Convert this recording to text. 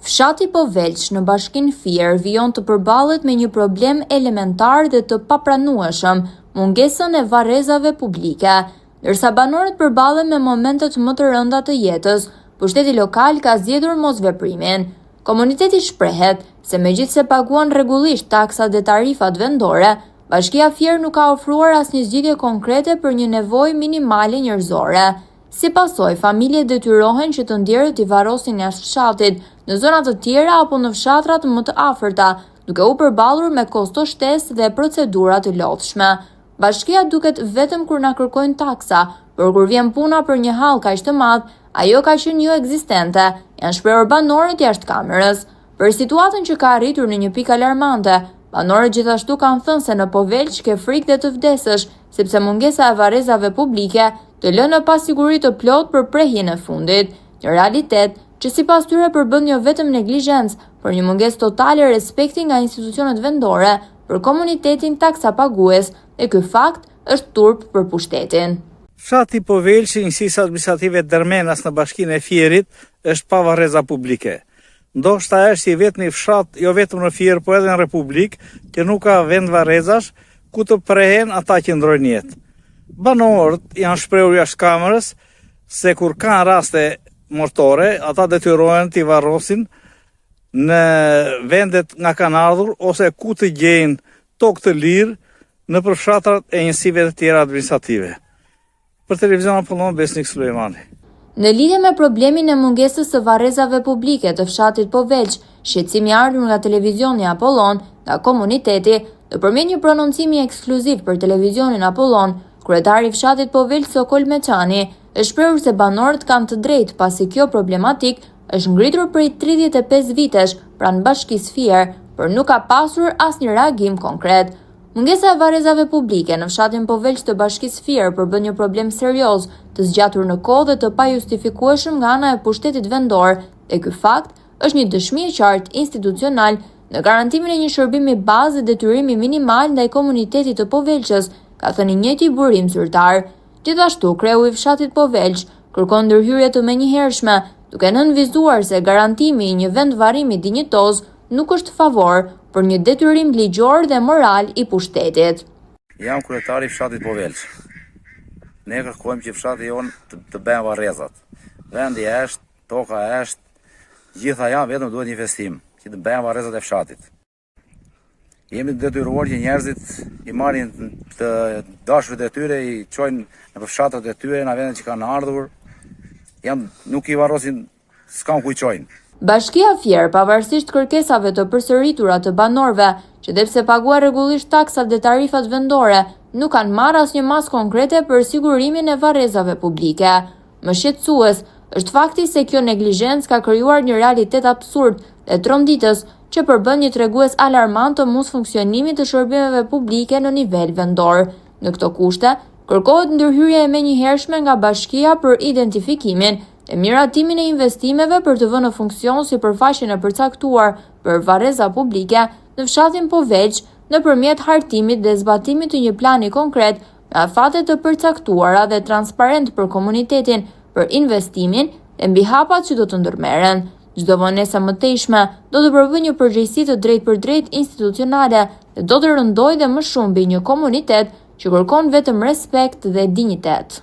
Fshati Povelç në bashkinë Fier vijon të përballet me një problem elementar dhe të papranueshëm, mungesën e varrezave publike. Ndërsa banorët përballen me momentet më të rënda të jetës, pushteti lokal ka zgjedhur mosveprimin. Komuniteti shprehet se megjithse paguan rregullisht taksat dhe tarifat vendore, Bashkia Fier nuk ka ofruar asnjë zgjidhje konkrete për një nevojë minimale njerëzore. Si pasojë, familjet detyrohen që të ndjerët i varrosin jashtë fshatit, në zona të tjera apo në fshatrat më të afërta, duke u përballur me kosto shtesë dhe procedura të lodhshme. Bashkia duket vetëm kur na kërkojnë taksa, por kur vjen puna për një hall kaq të madh, ajo ka qenë jo ekzistente, janë shprehur banorët jashtë kamerës. Për situatën që ka arritur në një pikë alarmante, banorët gjithashtu kanë thënë se në Povelç ke frikë dhe të vdesësh, sepse mungesa e varrezave publike të lënë në pasiguri të plot për prehjen e fundit, një realitet që sipas tyre përbën jo vetëm neglizhencë, por një mungesë totale respekti nga institucionet vendore për komunitetin taksapagues, dhe ky fakt është turp për pushtetin. Fshati Povelç, njësisë administrative Dermenas në bashkinë e Fierit, është pa varreza publike. Ndoshta është i vetmi fshat, jo vetëm në Fier, po edhe në Republikë, që nuk ka vend varrezash ku të prehen ata që ndrojnë jetë. Banorët janë shprehur jashtë kamerës se kur kanë raste mortore, ata detyrohen t'i varrosin në vendet nga kanë ardhur ose ku të gjejnë tokë të lirë në përfshatrat e njësive të tjera administrative. Për televizion Apollon, Besnik Sulejmani. Në lidhje me problemin e mungesës së varrezave publike të fshatit Povelç, shqetësimi i ardhur nga televizioni Apollon, nga komuniteti, nëpërmjet një prononcimi ekskluziv për televizionin Apollon, kryetari i fshatit Povelç Sokol Meçani është shprehur se banorët kanë të drejtë pasi kjo problematik është ngritur prej 35 vitesh pranë bashkisë Fier, por nuk ka pasur asnjë reagim konkret. Mungesa e varrezave publike në fshatin Povelç të bashkisë Fier përbën një problem serioz, të zgjatur në kohë dhe të pajustifikueshëm nga ana e pushtetit vendor, dhe ky fakt është një dëshmi e qartë institucional në garantimin e një shërbimi bazë dhe detyrimi minimal ndaj komunitetit të Povelçës, ka thënë i njëjti burim zyrtar. Gjithashtu, kreu i fshatit Povelç kërkon ndërhyrje të menjëhershme, duke nënvizuar se garantimi i një vend varrimi dinjitoz nuk është favor, por një detyrim ligjor dhe moral i pushtetit. Jam kryetari i fshatit Povelç. Ne kërkojmë që fshati jon të bëjë varrezat. Vendi është, toka është, gjitha janë, vetëm duhet një investim, që të bëjë varrezat e fshatit. Jemi të detyruar që njerëzit i marrin të dashurit e tyre, i çojnë në fshatrat e tyre, në vendet që kanë ardhur. Nuk i varrosin, s'kan ku i çojnë. Bashkia Fier, pavarësisht kërkesave të përsëritura të banorëve, që sepse paguar rregullisht taksat dhe tarifat vendore, nuk kanë marrë asnjë masë konkrete për sigurimin e varrezave publike. Më shqetësues është fakti se kjo neglizhencë ka krijuar një realitet absurd dhe tronditës që përbën një tregues alarmant të mosfunksionimit të shërbimeve publike në nivel vendor. Në këto kushte, kërkohet ndërhyrje e menjëhershme nga bashkia për identifikimin e miratimin e investimeve për të vënë në funksion sipërfaqen e përcaktuar për varreza publike në fshatin Povelç nëpërmjet hartimit dhe zbatimit të një plani konkret me afate të përcaktuara dhe transparent për komunitetin për investimin dhe mbi hapat që do të ndërmerren. Çdo vonesa më tejshme do të përbëjë një përgjegjësi të drejtpërdrejtë institucionale dhe do të rëndojë dhe më shumë mbi një komunitet që kërkon vetëm respekt dhe dinjitet.